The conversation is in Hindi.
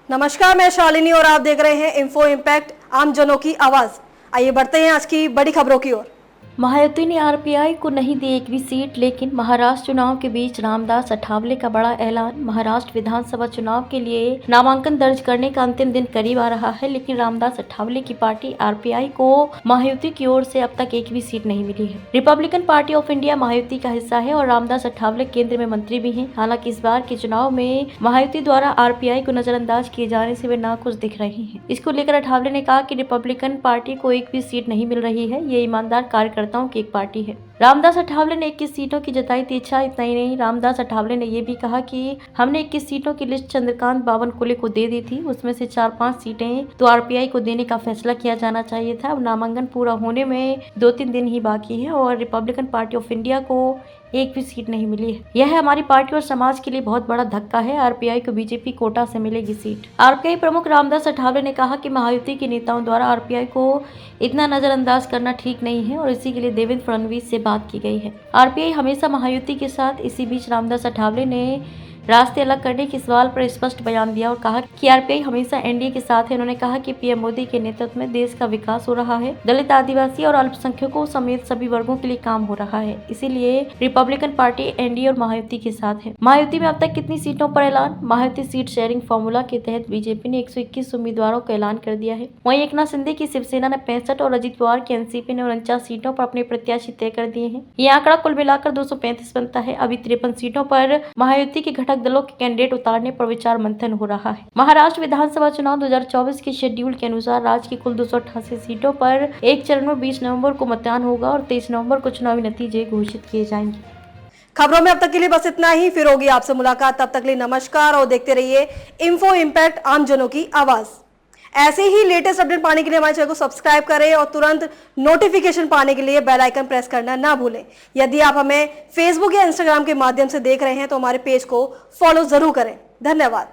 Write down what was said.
नमस्कार, मैं शालिनी और आप देख रहे हैं इन्फो इम्पैक्ट, आम जनों की आवाज। आइए बढ़ते हैं आज की बड़ी खबरों की ओर। महायुति ने आरपीआई को नहीं दी एक भी सीट, लेकिन महाराष्ट्र चुनाव के बीच रामदास अठावले का बड़ा ऐलान। महाराष्ट्र विधानसभा चुनाव के लिए नामांकन दर्ज करने का अंतिम दिन करीब आ रहा है, लेकिन रामदास अठावले की पार्टी आरपीआई को महायुति की ओर से अब तक एक भी सीट नहीं मिली है। Republican party of India Mahayuti का हिस्सा है और रामदास अठावले केंद्र में मंत्री भी हैं। हालांकि इस बार के चुनाव में महायुति द्वारा आरपीआई को नजरअंदाज किए जाने से वे नाखुश दिख रहे हैं। इसको लेकर अठावले ने कहा कि रिपब्लिकन पार्टी को एक भी सीट नहीं मिल रही है, ये ईमानदार कार्यकर्ता की एक पार्टी है। रामदास अठावले ने 21 सीटों की जताई थी इच्छा। इतना ही नहीं, रामदास अठावले ने यह भी कहा कि हमने 21 सीटों की लिस्ट चंद्रकांत बावनकुले को दे दी थी, उसमें से 4-5 सीटें तो आरपीआई को देने का फैसला किया जाना चाहिए था। अब नामांकन पूरा होने में 2-3 दिन ही बाकी है और रिपब्लिकन पार्टी ऑफ इंडिया को एक भी सीट नहीं मिली है। यह हमारी पार्टी और समाज के लिए बहुत बड़ा धक्का है। आरपीआई को बीजेपी कोटा से मिलेगी सीट। आरपीआई प्रमुख रामदास अठावले ने कहा कि महायुति के नेताओं द्वारा आरपीआई को इतना नजरअंदाज करना ठीक नहीं है और इसी के लिए देवेंद्र फडणवीस से बात की गई है। आरपीआई हमेशा महायुति के साथ। इसी बीच रामदास अठावले ने रास्ते अलग करने के सवाल पर स्पष्ट बयान दिया और कहा कि आरपीआई हमेशा एनडीए के साथ है। उन्होंने कहा कि पीएम मोदी के नेतृत्व में देश का विकास हो रहा है, दलित, आदिवासी और अल्पसंख्यकों समेत सभी वर्गों के लिए काम हो रहा है, इसीलिए रिपब्लिकन पार्टी एनडीए और महायुति के साथ है। महायुति में अब तक कितनी सीटों पर ऐलान? महायुति सीट शेयरिंग फॉर्मूला के तहत बीजेपी ने 121 उम्मीदवारों का ऐलान कर दिया है। वहीं एकनाथ शिंदे की शिवसेना ने 65 और अजित पवार की एनसीपी ने 49 सीटों पर अपने प्रत्याशी तय कर दिए हैं। ये आंकड़ा कुल मिलाकर 235 बनता है। अभी 53 सीटों पर महायुति के घटक दलों के कैंडिडेट उतारने पर विचार मंथन हो रहा है। महाराष्ट्र विधानसभा चुनाव 2024 के शेड्यूल के अनुसार राज्य की कुल 288 सीटों पर एक चरण में 20 नवंबर को मतदान होगा और 23 नवंबर को चुनावी नतीजे घोषित किए जाएंगे। खबरों में अब तक के लिए बस इतना ही। फिर होगी आपसे मुलाकात, तब तक के लिए नमस्कार और देखते रहिए इन्फो इम्पैक्ट, आम जनों की आवाज। ऐसे ही लेटेस्ट अपडेट पाने के लिए हमारे चैनल को सब्सक्राइब करें और तुरंत नोटिफिकेशन पाने के लिए बेल आइकन प्रेस करना ना भूलें। यदि आप हमें फेसबुक या इंस्टाग्राम के माध्यम से देख रहे हैं तो हमारे पेज को फॉलो जरूर करें। धन्यवाद।